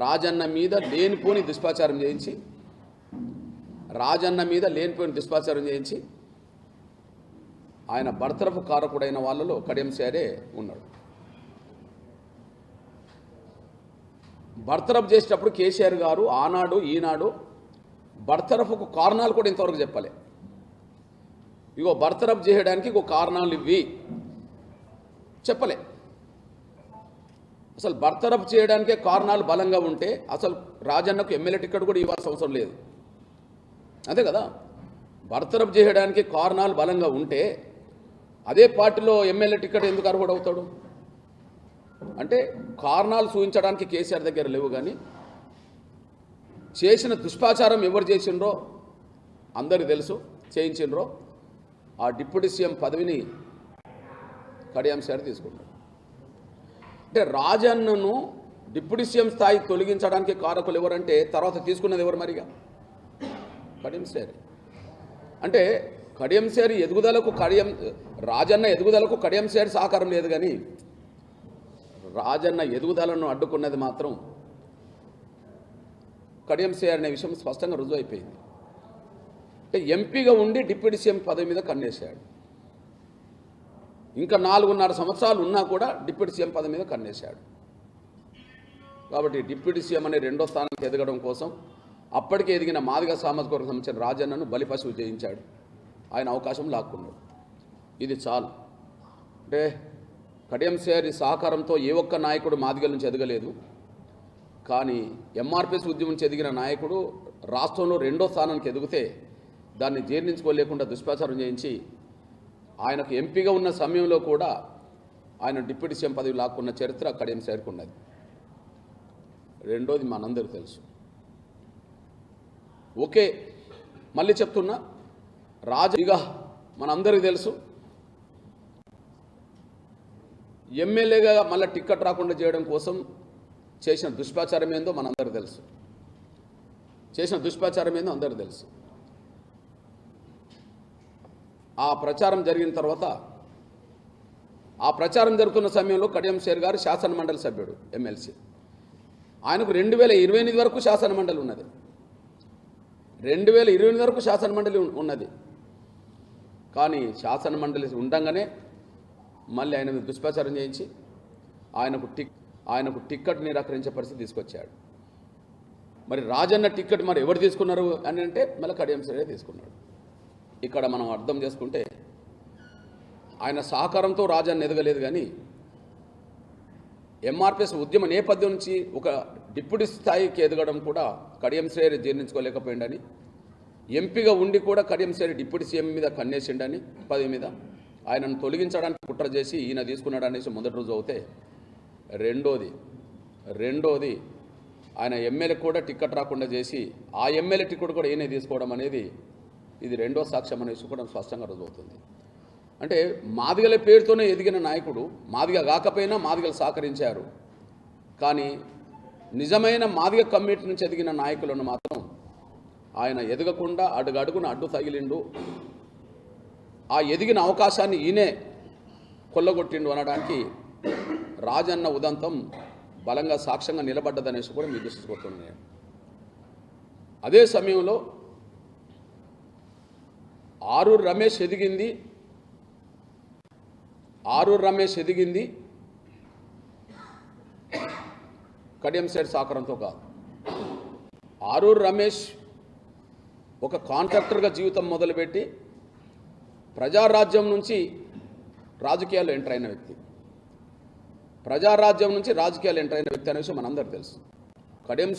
రాజన్న మీద లేనిపోని దుష్ప్రచారం చేయించి ఆయన బర్తరఫ్ కారకుడైన వాళ్ళలో కడియం శ్రీహరే ఉన్నాడు. బర్తరఫ్ చేసేటప్పుడు కేసీఆర్ గారు ఆనాడు ఈనాడు బర్తరఫ్కు కారణాలు కూడా ఇంతవరకు చెప్పలే. ఇగో బర్తరఫ్ చేయడానికి ఇంకో కారణాలు ఇవి చెప్పలే. అసలు బర్తరఫ్ చేయడానికే కారణాలు బలంగా ఉంటే అసలు రాజన్నకు ఎమ్మెల్యే టికెట్ కూడా ఇవ్వాల్సిన అవసరం లేదు. అంతే కదా. బర్తరఫ్ చేయడానికి కారణాలు బలంగా ఉంటే అదే పార్టీలో ఎమ్మెల్యే టికెట్ ఎందుకు అర్హుడు అవుతాడు? అంటే కారణాలు చూపించడానికి కేసీఆర్ దగ్గర లేవు. కానీ చేసిన దుష్ప్రచారం ఎవరు చేసిండ్రో అందరికీ తెలుసు. చేయించిండ్రో ఆ డిప్యూటీ సీఎం పదవిని కడియం శ్రీహరి తీసుకున్నాడు. అంటే రాజన్నను డిప్యూటీ సీఎం స్థాయి తొలగించడానికి కారకులు ఎవరంటే తర్వాత తీసుకున్నది ఎవరు? మరిగా కడియం శ్రీహరి. అంటే కడియం శ్రీహరి ఎదుగుదలకు రాజన్న ఎదుగుదలకు కడియం శ్రీహరి సహకారం లేదు. కానీ రాజన్న ఎదుగుదలను అడ్డుకున్నది మాత్రం కడియం శ్రీహరి అనే విషయం స్పష్టంగా రుజువు అయిపోయింది. అంటే ఎంపీగా ఉండి డిప్యూటీ సీఎం పదవి మీద కన్నేశాడు. ఇంకా 4.5 సంవత్సరాలు ఉన్నా కూడా డిప్యూటీ సీఎం పదవి మీద కన్నేశాడు. కాబట్టి డిప్యూటీ సీఎం అనే రెండో స్థానానికి ఎదగడం కోసం అప్పటికే ఎదిగిన మాదిగ సామాజిక వర్గం సంబంధించిన రాజన్నను బలిపశువు చేయించాడు. ఆయన అవకాశం లాక్కున్నాడు. ఇది చాలు. అంటే కడియం శ్రీహరి సహకారంతో ఏ ఒక్క నాయకుడు మాదిగల నుంచి ఎదగలేదు. కానీ ఎంఆర్పిఎస్ ఉద్యమం నుంచి ఎదిగిన నాయకుడు రాష్ట్రంలో రెండో స్థానానికి ఎదిగితే దాన్ని జీర్ణించుకోలేకుండా దుష్ప్రచారం చేయించి ఆయనకు ఎంపీగా ఉన్న సమయంలో కూడా ఆయన డిప్యూటీ సీఎం పదవి లాక్కున్న చరిత్ర కడియం శ్రీహరికి ఉన్నది. రెండోది మనందరికీ తెలుసు. ఓకే, మళ్ళీ చెప్తున్నా, రాజుగా మనందరికీ తెలుసు. ఎమ్మెల్యేగా మళ్ళీ టిక్కెట్ రాకుండా చేయడం కోసం చేసిన దుష్ప్రచారం ఏందో మనందరికీ తెలుసు. ఆ ప్రచారం జరిగిన తర్వాత ఆ ప్రచారం జరుగుతున్న సమయంలో కడియం శ్రీహరి గారు శాసనమండలి సభ్యుడు, ఎమ్మెల్సీ. ఆయనకు 2028 వరకు శాసనమండలి ఉన్నది. 2028 వరకు శాసనమండలి ఉన్నది. కానీ శాసనమండలి ఉండంగానే మళ్ళీ ఆయన దుష్ప్రచారం చేయించి ఆయనకు టిక్కెట్ నిరాకరించే పరిస్థితి తీసుకొచ్చాడు. మరి రాజన్న టిక్కెట్ మరి ఎవరు తీసుకున్నారు అని అంటే మళ్ళీ కడియం శ్రీహరి తీసుకున్నాడు. ఇక్కడ మనం అర్థం చేసుకుంటే ఆయన సహకారంతో రాజన్న ఎదగలేదు. కానీ ఎంఆర్పిఎస్ ఉద్యమ నేపథ్యం నుంచి ఒక డిప్యూటీ స్థాయికి ఎదగడం కూడా కడియం శ్రీహరి జీర్ణించుకోలేకపోయిండని, ఎంపీగా ఉండి కూడా కడియం శ్రీహరి డిప్యూటీ సీఎం మీద కన్నేసిండని పదవి మీద ఆయనను తొలగించడానికి కుట్ర చేసి ఈయన తీసుకున్నాడు అనేసి మొదటి రోజు అవుతే, రెండోది ఆయన ఎమ్మెల్యే కూడా టిక్కెట్ రాకుండా చేసి ఆ ఎమ్మెల్యే టికెట్ కూడా ఈయనే తీసుకోవడం అనేది ఇది రెండో సాక్ష్యం అనేసి కూడా స్పష్టంగా రుజువుతుంది. అంటే మాదిగల పేరుతోనే ఎదిగిన నాయకుడు, మాదిగ కాకపోయినా మాదిగలు సహకరించారు. కానీ నిజమైన మాదిగ కమ్యూనిటీ నుంచి ఎదిగిన నాయకులను మాత్రం ఆయన ఎదగకుండా అడుగడుగున అడ్డు తగిలిండు. ఆ ఎదిగిన అవకాశాన్ని ఈయనే కొల్లగొట్టిండు అనడానికి రాజన్న ఉదంతం బలంగా సాక్ష్యంగా నిలబడ్డదనేసి కూడా మీరు దృష్టికొస్తున్నాయి. అదే సమయంలో ఆరూరు రమేష్ ఎదిగింది కడియం శ్రీహరి సహకారంతో కాదు. ఆరూరు రమేష్ ఒక కాంట్రాక్టర్గా జీవితం మొదలుపెట్టి ప్రజారాజ్యం నుంచి రాజకీయాల్లో ఎంటర్ అయిన వ్యక్తి. అనే విషయం మనందరికీ తెలుసు. కడియం